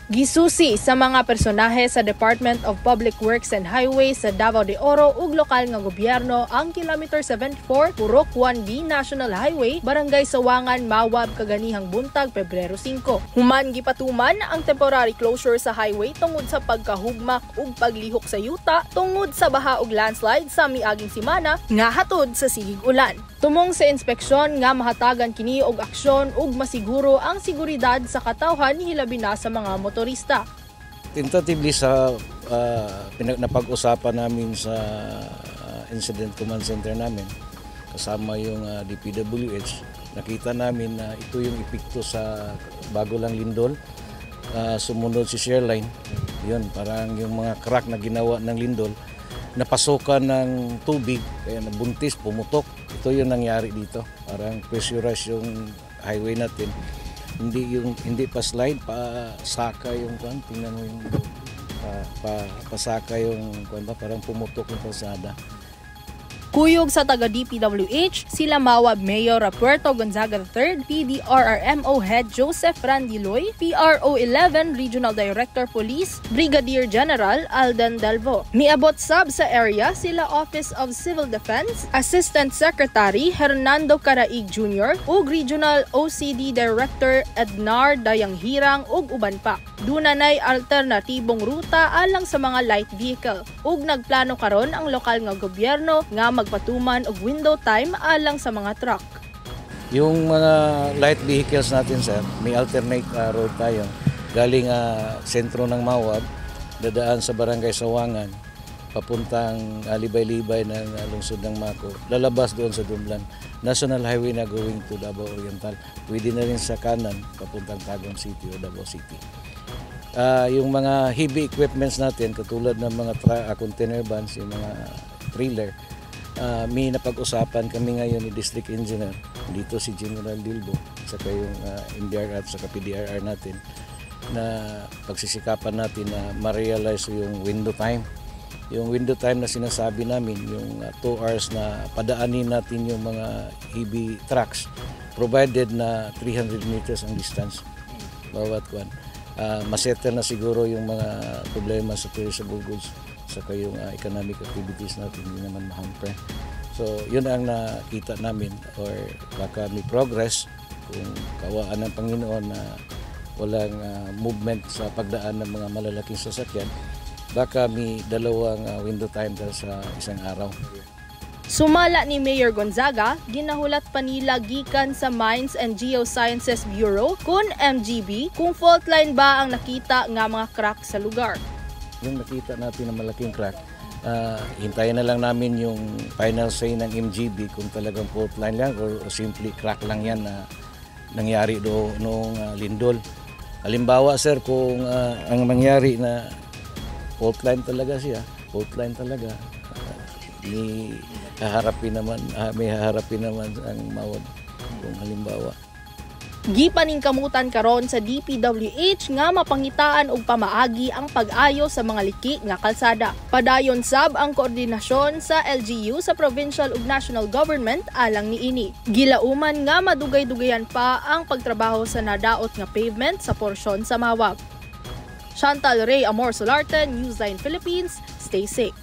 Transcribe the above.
Gisusi sa mga personahe sa Department of Public Works and Highways sa Davao de Oro ug lokal nga gobyerno ang Kilometer 74 Purok 1B National Highway, Barangay Sawangan, Mawab kaganihang buntag Pebrero 5. Human gipatuman ang temporary closure sa highway tungod sa pagkahugmak ug paglihok sa yuta tungod sa baha ug landslide sa miaging semana nga hatod sa sigig ulan. Tumong sa inspeksyon nga mahatagan kini og aksyon ug masiguro ang seguridad sa katawhan hilabi na sa mga motorista. Tentatively sa napag-usapan namin sa Incident Command Center namin, kasama yung DPWH, nakita namin na ito yung epekto sa bago lang lindol. Sumunod si Shareline, yun, parang yung mga crack na ginawa ng lindol, napasukan ng tubig, kaya nabuntis, pumutok. Ito yung nangyari dito. Parang pressurized yung highway natin. Hindi pa slide, pasaka yung kwan. Tingnan mo yung pasaka yung kwan ba, parang pumutok yung kalsada. Kuyog sa taga-DPWH, sila Mawab Mayor Puerto Gonzaga III, PDRRMO Head Joseph Randiloy, PRO11 Regional Director Police, Brigadier General Aldan Dalvo. Miabot sab sa area sila Office of Civil Defense, Assistant Secretary Hernando Caraig Jr. ug Regional OCD Director Ednar Dayanghirang ug uban pa. Dunay alternatibong ruta alang sa mga light vehicle ug nagplano karon ang lokal nga gobyerno nga magpatuman og window time alang sa mga truck. Yung mga light vehicles natin, sir, may alternate road tayo. Galing sentro ng Mawab, dadaan sa Barangay Sawangan, papuntang Libay-Libay ng lungsod ng Mako, lalabas doon sa Dumlan. National Highway na going to Davao Oriental. Pwede na rin sa kanan, papuntang Tagum City o Davao City. Yung mga heavy equipments natin, katulad ng mga container vans, yung mga trailer, may napag-usapan kami ngayon ni District Engineer, dito si General Dilbo, saka yung MDR at saka PDRR natin, na pagsisikapan natin na ma-realize yung window time. Yung window time na sinasabi namin, yung 2 hours na padaanin natin yung mga heavy trucks, provided na 300 meters ang distance bawat kwan. Masettle na siguro yung mga problema sa perishable goods saka yung economic activities natin, hindi naman mahamper. So yun ang nakita namin, or baka may progress kung kawaan ng Panginoon na walang movement sa pagdaan ng mga malalaking sasakyan, baka may dalawang window time dahil sa isang araw. Sumala ni Mayor Gonzaga, ginahulat pa nila gikan sa Mines and Geosciences Bureau kun MGB kung fault line ba ang nakita nga mga crack sa lugar. Yung nakita natin na malaking crack, hintayin na lang namin yung final say ng MGB kung talagang fault line lang o simply crack lang yan na nangyari noong lindol. Halimbawa, sir, kung ang nangyari na fault line talaga siya, fault line talaga, may haharapin naman ang Mawab kung halimbawa. Gipaning kamutan karon sa DPWH nga mapangitaan og pamaagi ang pag-ayo sa mga liki nga kalsada. Padayon sab ang koordinasyon sa LGU sa provincial ug national government alang niini. Gilauman nga madugay-dugayan pa ang pagtrabaho sa nadaot nga pavement sa porsyon sa Mawab. Chantal Ray Amor Solarte, Newsline Philippines, stay safe.